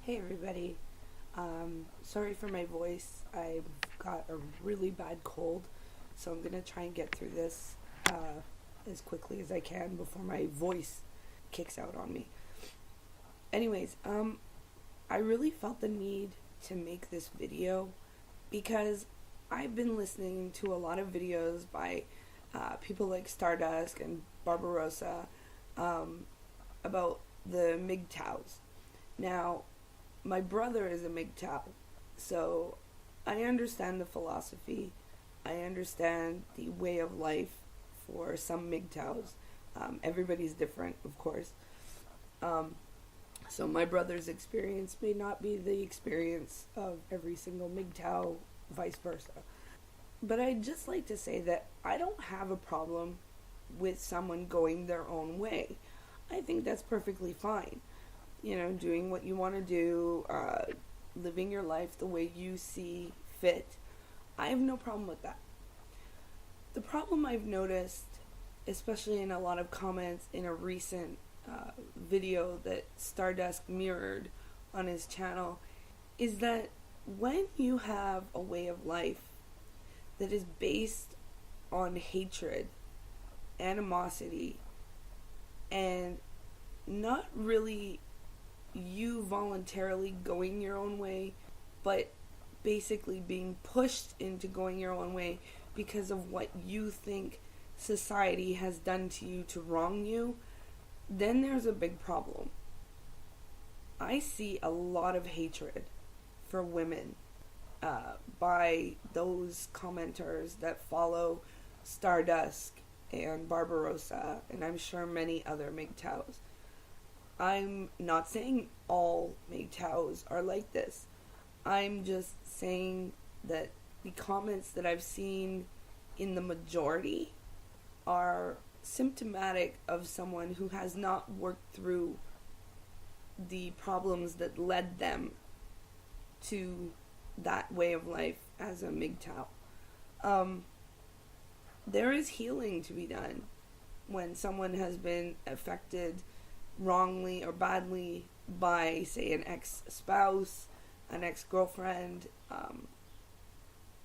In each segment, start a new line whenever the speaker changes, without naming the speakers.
Hey everybody. Sorry for my voice. I've got a really bad cold, so I'm gonna try and get through this as quickly as I can before my voice kicks out on me. Anyways, I really felt the need to make this video because I've been listening to a lot of videos by people like Stardust and Barbarossa about the MGTOWs. Now, my brother is a MGTOW, so I understand the philosophy. I understand the way of life for some MGTOWs. Everybody's different, of course. So my brother's experience may not be the experience of every single MGTOW, vice versa. But I'd just like to say that I don't have a problem with someone going their own way. I think that's perfectly fine. Doing what you want to do, living your life the way you see fit. I have no problem with that. The problem I've noticed, especially in a lot of comments in a recent video that Stardust mirrored on his channel, is that when you have a way of life that is based on hatred, animosity, and not really you voluntarily going your own way, but basically being pushed into going your own way because of what you think society has done to you to wrong you, then there's a big problem. I see a lot of hatred for women by those commenters that follow Stardust and Barbarossa, and I'm sure many other MGTOWs. I'm not saying all MGTOWs are like this. I'm just saying that the comments that I've seen in the majority are symptomatic of someone who has not worked through the problems that led them to that way of life as a MGTOW. There is healing to be done when someone has been affected wrongly or badly by, say, an ex-spouse, an ex-girlfriend,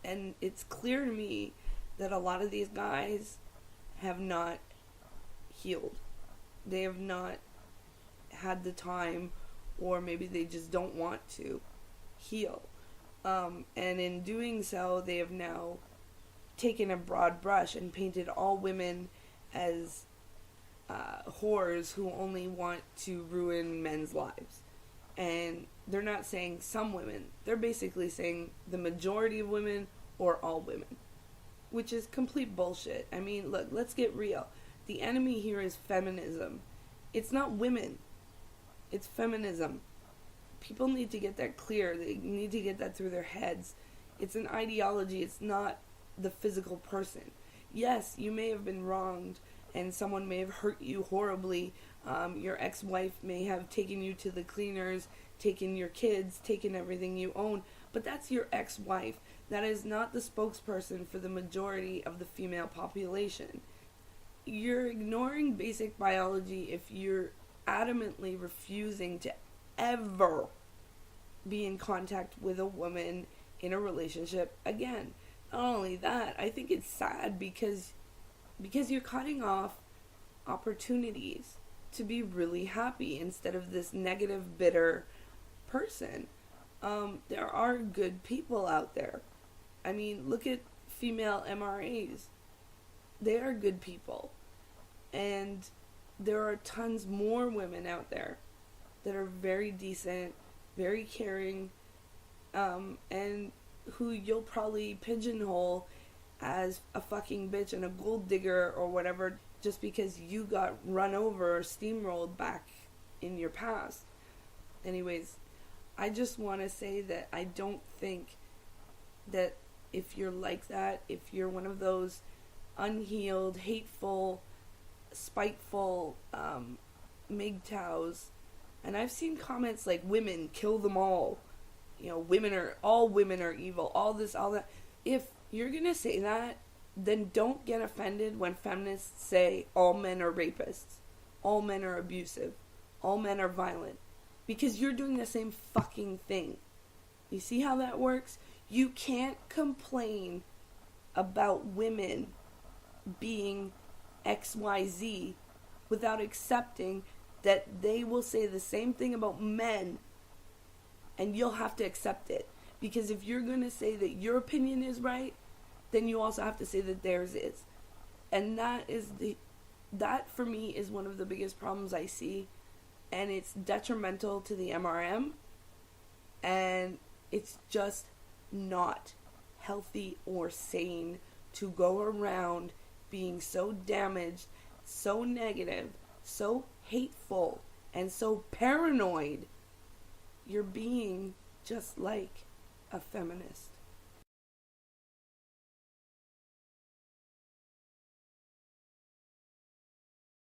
and it's clear to me that a lot of these guys have not healed. They have not had the time, or maybe they just don't want to heal. And in doing so, they have now taken a broad brush and painted all women as whores who only want to ruin men's lives. And they're not saying some women. They're basically saying the majority of women or all women, which is complete bullshit. I mean, look, let's get real. The enemy here is feminism. It's not women. It's feminism. People need to get that clear. They need to get that through their heads. It's an ideology. It's not the physical person. Yes, you may have been wronged and someone may have hurt you horribly. Your ex-wife may have taken you to the cleaners, taken your kids, taken everything you own, but that's your ex-wife. That is not the spokesperson for the majority of the female population. You're ignoring basic biology if you're adamantly refusing to ever be in contact with a woman in a relationship again. Not only that, I think it's sad because you're cutting off opportunities to be really happy instead of this negative, bitter person. There are good people out there. I mean, look at female MRAs. They are good people. And there are tons more women out there that are very decent, very caring, and who you'll probably pigeonhole as a fucking bitch and a gold digger or whatever just because you got run over or steamrolled back in your past. Anyways, I just want to say that I don't think that if you're like that, if you're one of those unhealed, hateful, spiteful MGTOWs, and I've seen comments like women, kill them all. All women are evil, all this, all that. If you're gonna say that, then don't get offended when feminists say all men are rapists, all men are abusive, all men are violent. because you're doing the same fucking thing. You see how that works? You can't complain about women being XYZ without accepting that they will say the same thing about men, and you'll have to accept it. Because if you're going to say that your opinion is right, then you also have to say that theirs is. And that for me is one of the biggest problems I see, and it's detrimental to the MRM, and it's just not healthy or sane to go around being so damaged, so negative, so hateful, and so paranoid. You're being just like a feminist.